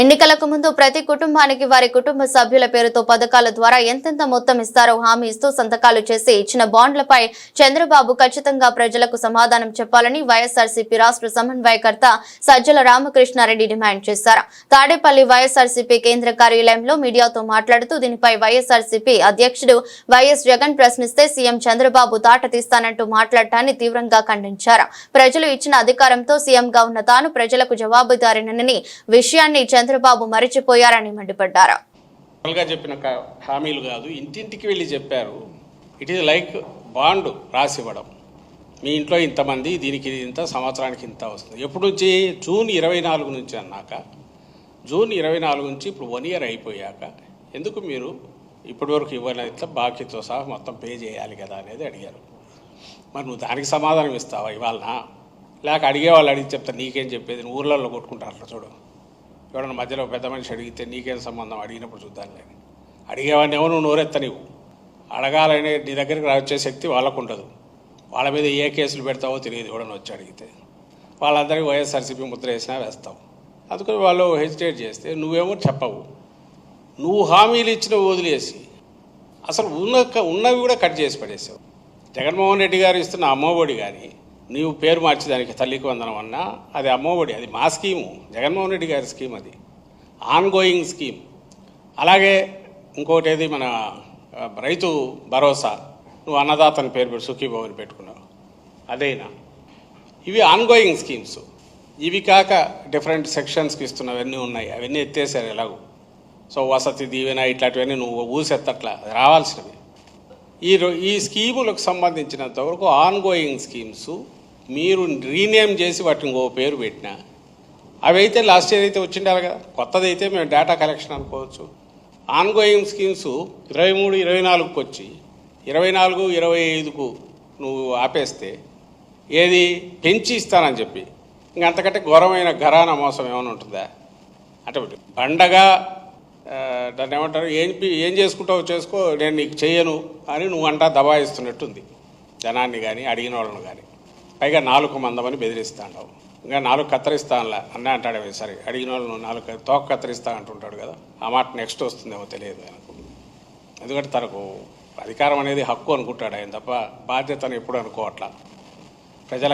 ఎన్నికలకు ముందు ప్రతి కుటుంబానికి వారి కుటుంబ సభ్యుల పేరుతో పథకాల ద్వారా ఎంతెంత మొత్తం ఇస్తారో హామీ ఇస్తూ సంతకాలు చేసి ఇచ్చిన బాండ్లపై చంద్రబాబు ఖచ్చితంగా ప్రజలకు సమాధానం చెప్పాలని వైఎస్ఆర్సీపీ రాష్ట్ర సమన్వయకర్త సజ్జల రామకృష్ణారెడ్డి డిమాండ్ చేశారు. తాడేపల్లి వైఎస్ఆర్సీపీ కేంద్ర కార్యాలయంలో మీడియాతో మాట్లాడుతూ దీనిపై వైఎస్ఆర్సీపీ అధ్యక్షుడు వైఎస్ జగన్ ప్రశ్నిస్తే సీఎం చంద్రబాబు తాట తీస్తానంటూ మాట్లాడటాన్ని తీవ్రంగా ఖండించారు. ప్రజలు ఇచ్చిన అధికారంతో సీఎంగా ఉన్న తాను ప్రజలకు జవాబుదారినని విషయాన్ని చంద్రబాబు మరిచిపోయారని మండిపడ్డారు. చెప్పిన హామీలు కాదు, ఇంటింటికి వెళ్ళి చెప్పారు. ఇట్ ఈజ్ లైక్ బాండ్ రాసివ్వడం. మీ ఇంట్లో ఇంతమంది, దీనికి ఇంత, సంవత్సరానికి ఇంత వస్తుంది. ఎప్పుడు నుంచి? జూన్ 24 నుంచి అన్నాక, జూన్ 24 నుంచి ఇప్పుడు 1 year అయిపోయాక ఎందుకు మీరు ఇప్పటివరకు ఇవ్వని ఇట్లా బాకీతో సహా మొత్తం పే చేయాలి కదా అనేది అడిగారు. మరి నువ్వు దానికి సమాధానం ఇస్తావా ఇవాళ? లేక అడిగేవాళ్ళు అడిగి చెప్తా నీకేం చెప్పేది? ఊర్లలో కొట్టుకుంటారు చూడు. ఎవడన్నా మధ్యలో పెద్ద మనిషి అడిగితే నీకేం సంబంధం, అడిగినప్పుడు చూద్దాంలే. అడిగేవాడిని ఎవరు నువ్వు నోరెత్త నీవు అడగాలనే నీ దగ్గరికి వచ్చే శక్తి వాళ్ళకు ఉండదు. వాళ్ళ మీద ఏ కేసులు పెడతావో తెలియదు. ఎవడన్నా వచ్చి అడిగితే వాళ్ళందరికీ వైఎస్ఆర్సీపీ ముద్ర వేసినా వేస్తావు. అందుకని వాళ్ళు హెజిటేట్ చేస్తే నువ్వేమో చెప్పవు. నువ్వు హామీలు ఇచ్చిన వదిలేసి అసలు ఉన్నవి కూడా కట్ చేసి పడేసావు. జగన్మోహన్ రెడ్డి గారు ఇస్తున్న అమ్మఒడి కానీ నీవు పేరు మార్చేదానికి తల్లికి వందనం అన్నా అది అమ్మఒడి, అది మా స్కీము, జగన్మోహన్ రెడ్డి గారి స్కీమ్, అది ఆన్గోయింగ్ స్కీమ్. అలాగే ఇంకోటి ఏది మన రైతు భరోసా, నువ్వు అన్నదాతని పేరు పెట్టి సుఖీభవన్ పెట్టుకున్నావు, అదేనా? ఇవి ఆన్గోయింగ్ స్కీమ్స్. ఇవి కాక డిఫరెంట్ సెక్షన్స్కి ఇస్తున్నవన్నీ ఉన్నాయి, అవన్నీ ఎత్తేసారు ఎలాగో. సో వసతి దీవెన ఇట్లాంటివన్నీ నువ్వు ఊసెత్తట్లా, రావాల్సినవి. ఈ స్కీములకు సంబంధించినంత వరకు ఆన్గోయింగ్ స్కీమ్స్ మీరు రీనేమ్ చేసి వాటిని ఇంకో పేరు పెట్టినా అవి అయితే లాస్ట్ ఇయర్ అయితే వచ్చిండాలి కదా. కొత్తది అయితే మేము డేటా కలెక్షన్ అనుకోవచ్చు. ఆన్గోయింగ్ స్కీమ్స్ 23, 24కు వచ్చి 24, 25కు నువ్వు ఆపేస్తే ఏది పెంచి ఇస్తానని చెప్పి ఇంకంతకంటే ఘోరమైన ఘరానా మోసం ఏమైనా ఉంటుందా? అంటే బండగా దాన్ని ఏమంటారు, ఏం చేసుకుంటావు చేసుకో, నేను నీకు చెయ్యను అని నువ్వు అంటా దబాయిస్తున్నట్టుంది జనాన్ని కానీ అడిగిన వాళ్ళను కానీ. పైగా 4 మందమని బెదిరిస్తాండవు. ఇంకా 4 కత్తిరిస్తానులే అన్నీ అంటాడే. సరే అడిగిన వాళ్ళు 4 తోక కత్తిరిస్తా అంటుంటాడు కదా, ఆ మాట నెక్స్ట్ వస్తుందేమో తెలియదు ఆయనకు. ఎందుకంటే తనకు అధికారం అనేది హక్కు అనుకుంటాడు ఆయన తప్ప బాధ్యతను ఎప్పుడు అనుకోవట్లా. ప్రజల